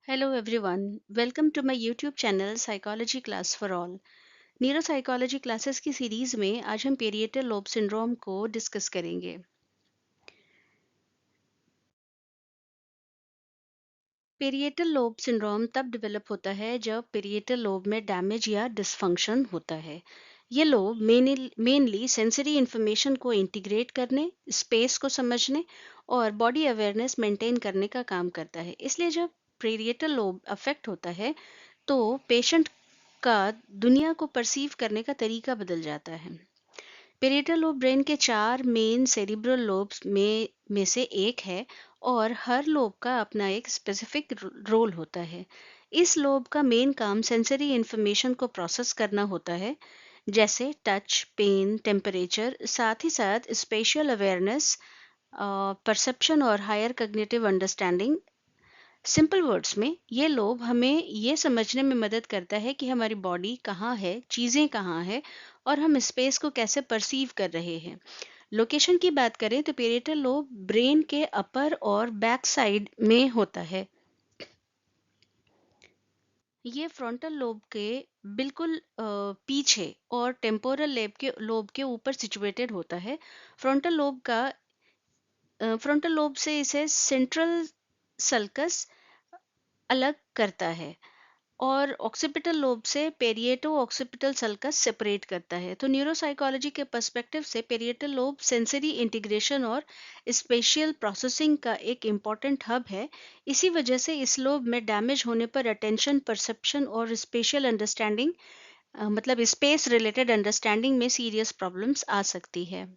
Hello everyone, welcome to my YouTube channel Psychology Class for All. Neuro psychology classes की series में आज हम parietal lobe syndrome को discuss करेंगे। Parietal lobe syndrome तब develop होता है जब पेरिएटल लोब में डैमेज या डिसफंक्शन होता है। ये लोब मेनली सेंसरी इंफॉर्मेशन को इंटीग्रेट करने, स्पेस को समझने और बॉडी अवेयरनेस मेंटेन करने का काम करता है। इसलिए जब पेरिएटल लोब अफेक्ट होता है तो पेशेंट का दुनिया को परसीव करने का तरीका बदल जाता है। पेरिएटल लोब ब्रेन के 4 मेन सेरिब्रल लोब्स में से एक है और हर लोब का अपना एक स्पेसिफिक रोल होता है। इस लोब का मेन काम सेंसरी इंफॉर्मेशन को प्रोसेस करना होता है, जैसे टच, पेन, टेम्परेचर, साथ ही साथ स्पेशियल अवेयरनेस, परसेप्शन और higher cognitive understanding. Simple words में ये लोब हमें ये समझने में मदद करता है कि हमारी बॉडी कहाँ है, चीज़ें कहाँ है और हम स्पेस को कैसे परसीव कर रहे हैं। लोकेशन की बात करें तो पेरिएटल लोब ब्रेन के अपर और बैक साइड में होता है। ये फ्रंटल लोब के बिल्कुल पीछे और टेम्पोरल लोब के ऊपर सिचुएटेड होता है। फ्रंटल लोब से इसे सेंट्रल सल्कस अलग करता है और ऑक्सीपिटल लोब से पेरिएटो ऑक्सीपिटल सल्कस सेपरेट करता है। तो न्यूरोसाइकोलॉजी के पर्सपेक्टिव से पेरिएटल लोब सेंसरी इंटीग्रेशन और स्पेशियल प्रोसेसिंग का एक इम्पॉर्टेंट हब है। इसी वजह से इस लोब में डैमेज होने पर अटेंशन, परसेप्शन और स्पेशियल अंडरस्टैंडिंग मतलब स्पेस रिलेटेड अंडरस्टैंडिंग में सीरियस प्रॉब्लम्स आ सकती है।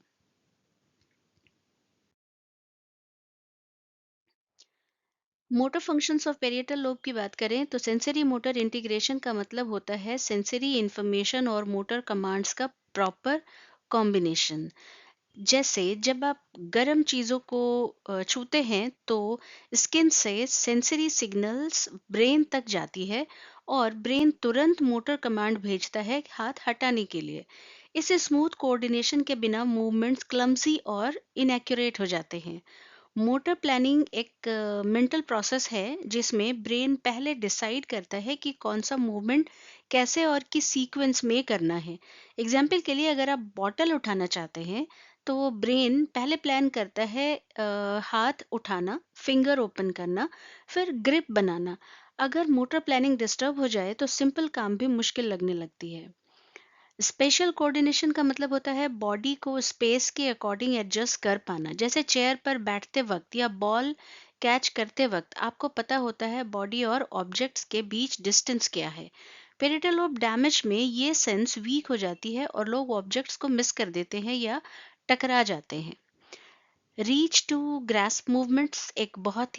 Motor functions of parietal lobe की बात करें तो सेंसरी मोटर इंटीग्रेशन का मतलब होता है सेंसरी इंफॉर्मेशन और मोटर कमांड्स का प्रॉपर कॉम्बिनेशन। जैसे जब आप गर्म चीज़ों को छूते हैं तो स्किन से सेंसरी सिग्नल्स ब्रेन तक जाती है और ब्रेन तुरंत मोटर कमांड भेजता है हाथ हटाने के लिए। इस स्मूथ कोऑर्डिनेशन के बिना मूवमेंट्स क्लमजी और इनएक्यूरेट हो जाते हैं। मोटर प्लानिंग एक मेंटल प्रोसेस है जिसमें ब्रेन पहले डिसाइड करता है कि कौन सा मूवमेंट कैसे और किस सीक्वेंस में करना है। एग्जाम्पल के लिए अगर आप बॉटल उठाना चाहते हैं तो ब्रेन पहले प्लान करता है हाथ उठाना, फिंगर ओपन करना, फिर ग्रिप बनाना। अगर मोटर प्लानिंग डिस्टर्ब हो जाए तो सिंपल काम भी मुश्किल लगने लगती है। स्पेशल कोऑर्डिनेशन का मतलब होता है बॉडी को स्पेस के अकॉर्डिंग एडजस्ट कर पाना। जैसे चेयर पर बैठते वक्त या बॉल कैच करते वक्त आपको पता होता है बॉडी और ऑब्जेक्ट्स के बीच डिस्टेंस क्या है। पेरिटल लोब डैमेज में ये सेंस वीक हो जाती है और लोग ऑब्जेक्ट्स को मिस कर देते हैं या टकरा जाते हैं। रीच टू ग्रैस्प मूवमेंट्स एक बहुत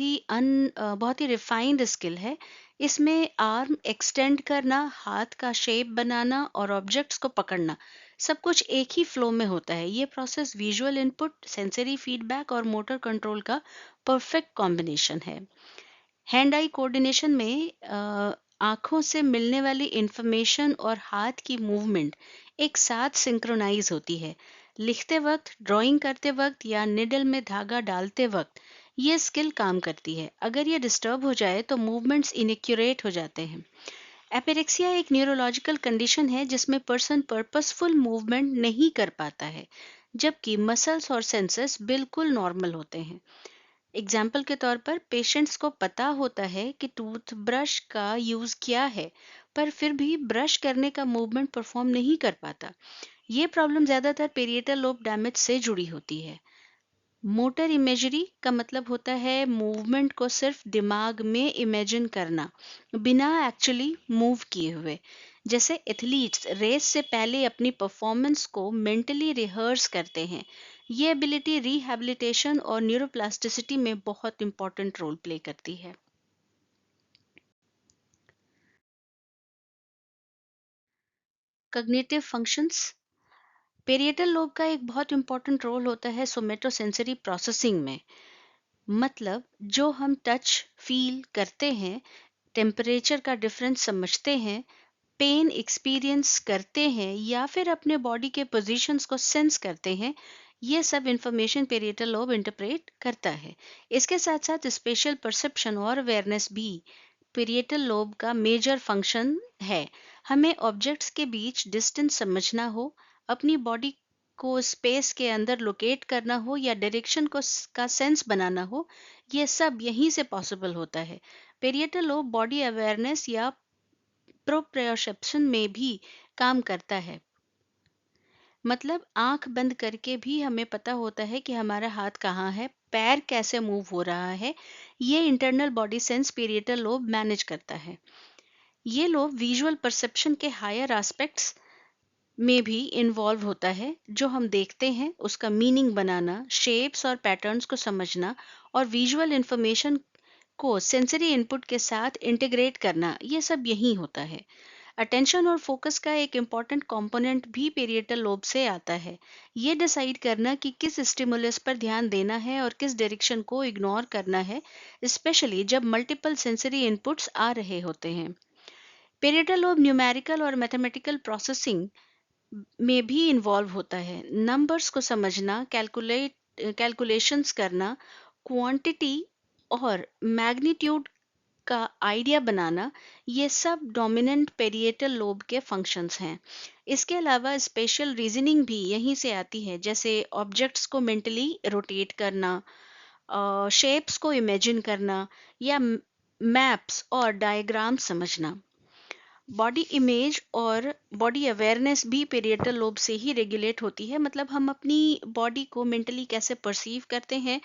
ही रिफाइंड स्किल है। इसमें आर्म एक्सटेंड करना, हाथ का शेप बनाना और ऑब्जेक्ट्स को पकड़ना सब कुछ एक ही फ्लो में होता है। ये process visual input, sensory feedback और मोटर कंट्रोल का परफेक्ट कॉम्बिनेशन है। हैंड आई कोऑर्डिनेशन में आंखों से मिलने वाली इंफॉर्मेशन और हाथ की मूवमेंट एक साथ सिंक्रोनाइज होती है। लिखते वक्त, ड्राइंग करते वक्त या निडल में धागा डालते वक्त ये स्किल काम करती है। अगर ये डिस्टर्ब हो जाए तो मूवमेंट्स इनएक्यूरेट हो जाते हैं। एपिरेक्सिया एक न्यूरोलॉजिकल कंडीशन है जिसमें पर्सन पर्पसफुल मूवमेंट नहीं कर पाता है, जबकि मसल्स और सेंसेस बिल्कुल नॉर्मल होते हैं। एग्जाम्पल के तौर पर पेशेंट्स को पता होता है कि टूथब्रश का यूज क्या है, पर फिर भी ब्रश करने का मूवमेंट परफॉर्म नहीं कर पाता। ये प्रॉब्लम ज्यादातर पेरिएटल लोब डैमेज से जुड़ी होती है। मोटर इमेजरी का मतलब होता है मूवमेंट को सिर्फ दिमाग में इमेजिन करना बिना एक्चुअली मूव किए हुए। जैसे एथलीट्स रेस से पहले अपनी परफॉर्मेंस को मेंटली रिहर्स करते हैं। ये एबिलिटी रिहैबिलिटेशन और न्यूरोप्लास्टिसिटी में बहुत इंपॉर्टेंट रोल प्ले करती है। कॉग्निटिव फंक्शंस, पेरिएटल लोब का एक बहुत इंपॉर्टेंट रोल होता है सोमेटोसेंसरी प्रोसेसिंग में। मतलब जो हम टच फील करते हैं, टेम्परेचर का डिफरेंस समझते हैं, पेन एक्सपीरियंस करते हैं या फिर अपने बॉडी के पोजीशंस को सेंस करते हैं, ये सब इंफॉर्मेशन पेरिएटल लोब इंटरप्रेट करता है। इसके साथ साथ स्पेशल परसेप्शन और अवेयरनेस भी पेरिएटल लोब का मेजर फंक्शन है। हमें ऑब्जेक्ट्स के बीच डिस्टेंस समझना हो, अपनी बॉडी को स्पेस के अंदर लोकेट करना हो या डायरेक्शन का सेंस बनाना हो, ये सब यहीं से पॉसिबल होता है। पेरिएटल लोब बॉडी अवेयरनेस या प्रोप्रियोसेप्शन में भी काम करता है। मतलब आंख बंद करके भी हमें पता होता है कि हमारा हाथ कहाँ है, पैर कैसे मूव हो रहा है। ये internal body sense parietal lobe manage करता है। ये लोब विजुअल परसेप्शन के हायर एस्पेक्ट्स में भी इन्वॉल्व होता है। जो हम देखते हैं उसका मीनिंग बनाना, शेप्स और पैटर्न्स को समझना और विजुअल इंफॉर्मेशन को सेंसरी इनपुट के साथ इंटीग्रेट करना, ये सब यही होता है। अटेंशन और फोकस का एक इम्पॉर्टेंट कंपोनेंट भी पेरिएटल लोब से आता है। ये डिसाइड करना कि किस स्टिमुलस पर ध्यान देना है और किस डायरेक्शन को इग्नोर करना है, स्पेशली जब मल्टीपल सेंसरी इनपुट्स आ रहे होते हैं। पेरिएटल लोब न्यूमेरिकल और मैथमेटिकल प्रोसेसिंग में भी इन्वॉल्व होता है। नंबर्स को समझना, कैलकुलेशंस करना, क्वांटिटी और मैग्नीट्यूड का आइडिया बनाना, ये सब डोमिनेंट पेरिएटल लोब के फंक्शंस हैं। इसके अलावा स्पेशल रीजनिंग भी यहीं से आती है, जैसे ऑब्जेक्ट्स को मेंटली रोटेट करना, शेप्स को इमेजिन करना या मैप्स और डायग्राम समझना। बॉडी इमेज और बॉडी अवेयरनेस भी पेरिएटल लोब से ही रेगुलेट होती है। मतलब हम अपनी बॉडी को मेंटली कैसे परसीव करते हैं,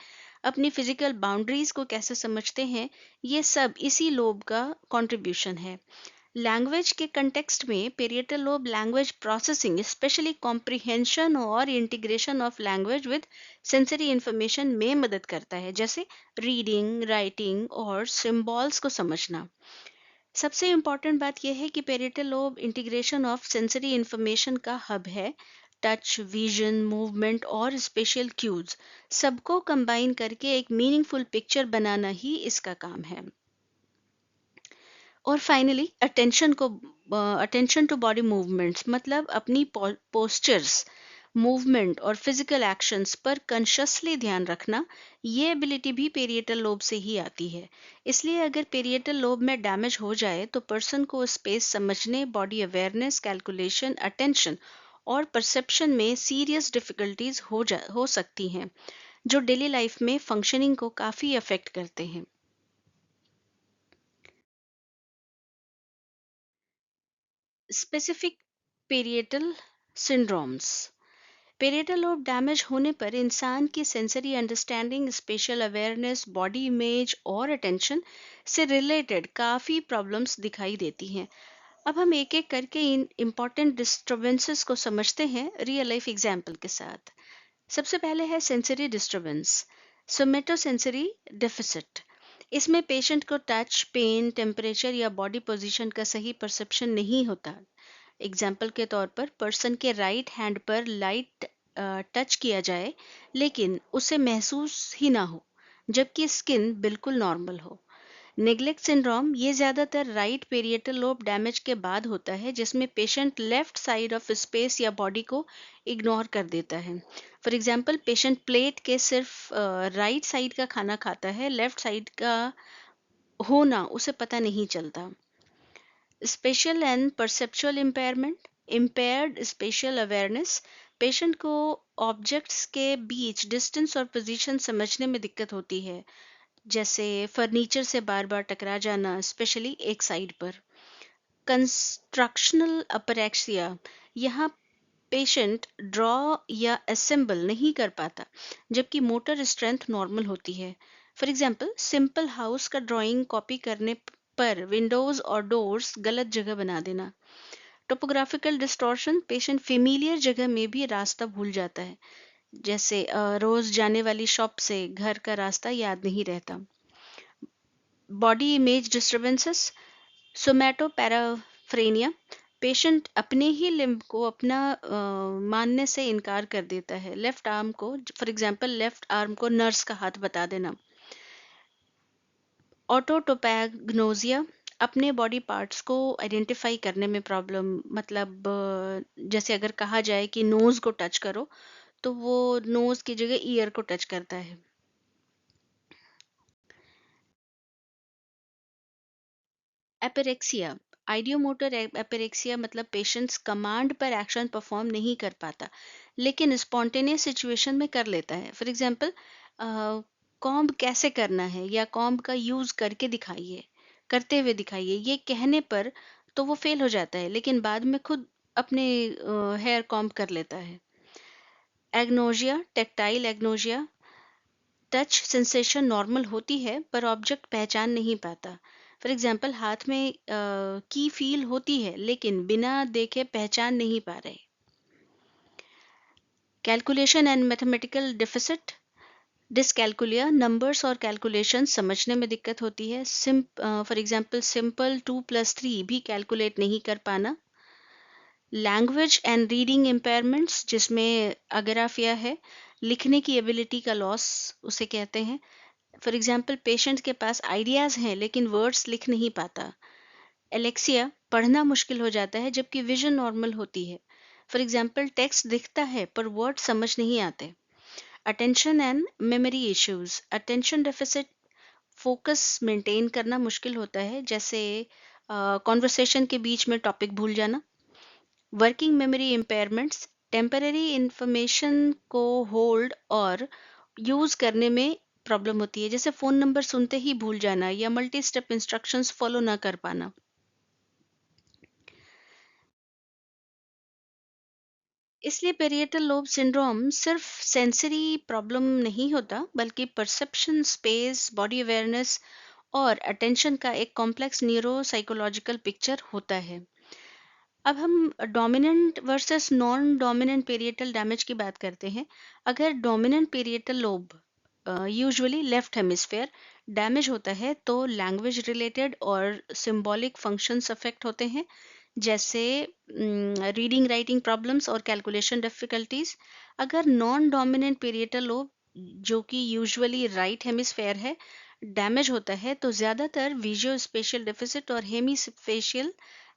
अपनी फिजिकल बाउंड्रीज को कैसे समझते हैं, ये सब इसी लोब का कंट्रीब्यूशन है। लैंग्वेज के कंटेक्स्ट में parietal lobe language processing, specially comprehension और integration of language with sensory information में मदद करता है, जैसे रीडिंग, राइटिंग और सिंबल्स को समझना। सबसे इम्पॉर्टेंट बात यह है कि parietal lobe integration of sensory information का हब है। टच, विजन, मूवमेंट और स्पेशल क्यूज सबको कंबाइन करके एक मीनिंगफुल पिक्चर बनाना ही इसका काम है। और finally attention to body movements, मतलब अपनी पोस्चर्स, मूवमेंट और फिजिकल एक्शंस पर कॉन्शियसली ध्यान रखना, ये एबिलिटी भी पेरिएटल लोब से ही आती है। इसलिए अगर पेरिएटल लोब में डैमेज हो जाए तो पर्सन को स्पेस समझने, बॉडी अवेयरनेस, कैलकुलेशन, अटेंशन और परसेप्शन में सीरियस डिफिकल्टीज हो सकती हैं, जो डेली लाइफ में फंक्शनिंग को काफ़ी अफेक्ट करते हैं। Specific parietal syndromes. Parietal lobe damage होने पर इंसान की sensory understanding, special awareness, body image और अटेंशन से रिलेटेड काफ़ी प्रॉब्लम्स दिखाई देती हैं। अब हम एक एक करके इन इम्पॉर्टेंट डिस्टर्बेंसेस को समझते हैं रियल लाइफ एग्जाम्पल के साथ। सबसे पहले है सेंसरी डिस्टर्बेंस, सोमेटोसेंसरी डेफिसिट। इसमें पेशेंट को टच, पेन, टेम्परेचर या बॉडी पोजीशन का सही परसेप्शन नहीं होता। एग्जाम्पल के तौर पर पर्सन के राइट हैंड पर लाइट टच किया जाए लेकिन उसे महसूस ही ना हो, जबकि स्किन बिल्कुल नॉर्मल हो। नेग्लेक्ट सिंड्रोम, ये ज़्यादातर राइट पेरिएटल लोब डैमेज के बाद होता है, जिसमें patient left side of space या बॉडी को इग्नोर कर देता है। फॉर एग्जांपल, पेशेंट प्लेट के सिर्फ राइट साइड का खाना खाता है, लेफ्ट साइड का होना उसे पता नहीं चलता। Special and perceptual impairment, impaired special awareness, patient को ऑब्जेक्ट्स के बीच डिस्टेंस और पोजीशन समझने में दिक्कत होती है, जैसे फर्नीचर से बार बार टकरा जाना, स्पेशली एक साइड पर। कंस्ट्रक्शनल अपरेक्सिया, यहाँ पेशेंट ड्रॉ या असेंबल नहीं कर पाता, जबकि मोटर स्ट्रेंथ नॉर्मल होती है। फॉर एग्जांपल, सिंपल हाउस का ड्राइंग कॉपी करने पर विंडोज और डोर्स गलत जगह बना देना। टोपोग्राफिकल डिस्टॉर्शन, पेशेंट फेमिलियर जगह में भी रास्ता भूल जाता है, जैसे रोज जाने वाली शॉप से घर का रास्ता याद नहीं रहता। बॉडी इमेज डिस्टर्बेंसेस, सोमैटोपैराफ्रेनिया, पेशेंट अपने ही लिम्ब को अपना मानने से इनकार कर देता है। लेफ्ट आर्म को, फॉर एग्जांपल, लेफ्ट आर्म को नर्स का हाथ बता देना। ऑटोटोपैग्नोसिया, अपने बॉडी पार्ट्स को आइडेंटिफाई करने में प्रॉब्लम, मतलब जैसे अगर कहा जाए कि नोज को टच करो तो वो नोज की जगह ईयर को टच करता है। एपिरेक्सिया, आइडियोमोटर एपिरेक्सिया मतलब पेशेंट्स कमांड पर एक्शन परफॉर्म नहीं कर पाता, लेकिन स्पॉन्टेनियस सिचुएशन में कर लेता है। फॉर एग्जांपल, कॉम्ब कैसे करना है या कॉम्ब का यूज करके दिखाइए, करते हुए दिखाइए, ये कहने पर तो वो फेल हो जाता है, लेकिन बाद में खुद अपने हेयर कॉम्ब कर लेता है। एग्नोजिया, टेक्टाइल एग्नोजिया, टच सेंसेशन नॉर्मल होती है पर ऑब्जेक्ट पहचान नहीं पाता। फॉर एग्जांपल, हाथ में की फील होती है लेकिन बिना देखे पहचान नहीं पा रहे। Calculation and mathematical deficit, dyscalculia, numbers और कैलकुलेशन समझने में दिक्कत होती है। फॉर एग्जांपल, सिंपल 2+3 भी कैलकुलेट नहीं कर पाना। लैंग्वेज एंड रीडिंग इम्पेयरमेंट्स, जिसमें अगराफिया है, लिखने की एबिलिटी का लॉस उसे कहते हैं। फॉर एग्जाम्पल, पेशेंट के पास आइडियाज हैं लेकिन वर्ड्स लिख नहीं पाता। एलेक्सिया, पढ़ना मुश्किल हो जाता है जबकि विजन नॉर्मल होती है। फॉर एग्जाम्पल, टेक्स्ट दिखता है पर वर्ड समझ नहीं आते। Attention and memory issues, attention deficit, focus maintain करना मुश्किल होता है, जैसे कॉन्वर्सेशन के बीच में टॉपिक भूल जाना। Working memory impairments, temporary information को होल्ड और यूज करने में प्रॉब्लम होती है, जैसे फोन नंबर सुनते ही भूल जाना या मल्टी स्टेप इंस्ट्रक्शंस फॉलो ना कर पाना। इसलिए पेरिएटल लोब सिंड्रोम सिर्फ सेंसरी प्रॉब्लम नहीं होता, बल्कि परसेप्शन, स्पेस, बॉडी अवेयरनेस और अटेंशन का एक कॉम्प्लेक्स न्यूरो साइकोलॉजिकल पिक्चर होता है। अब हम dominant versus non dominant parietal damage की बात करते हैं। अगर dominant parietal lobe, usually left hemisphere, damage होता है तो लैंग्वेज रिलेटेड और सिंबॉलिक फंक्शंस अफेक्ट होते हैं, जैसे रीडिंग राइटिंग प्रॉब्लम्स और कैलकुलेशन डिफिकल्टीज। अगर नॉन डोमिनेंट पेरिएटल लोब, जो कि यूजुअली राइट हेमिस्फेयर है, डैमेज होता है तो ज़्यादातर विजुअल स्पेशियल डेफिसिट और हेमीस्फेशियल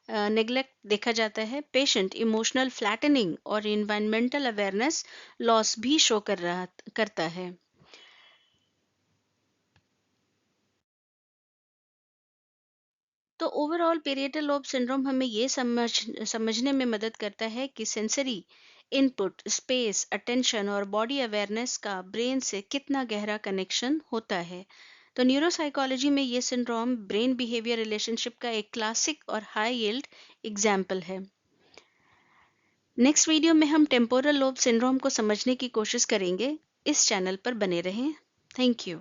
नेग्लेक्ट देखा जाता है। पेशेंट इमोशनल फ्लैटनिंग और इन्वायरमेंटल अवेयरनेस लॉस भी शो करता है। तो ओवरऑल पेरिएटल लोब सिंड्रोम हमें ये समझने में मदद करता है कि सेंसरी इनपुट, स्पेस, अटेंशन और बॉडी अवेयरनेस का ब्रेन से कितना गहरा कनेक्शन होता है। तो न्यूरोसाइकोलॉजी में ये सिंड्रोम ब्रेन बिहेवियर रिलेशनशिप का एक क्लासिक और हाई यील्ड एग्जाम्पल है। नेक्स्ट वीडियो में हम टेम्पोरल लोब सिंड्रोम को समझने की कोशिश करेंगे। इस चैनल पर बने रहें। Thank you.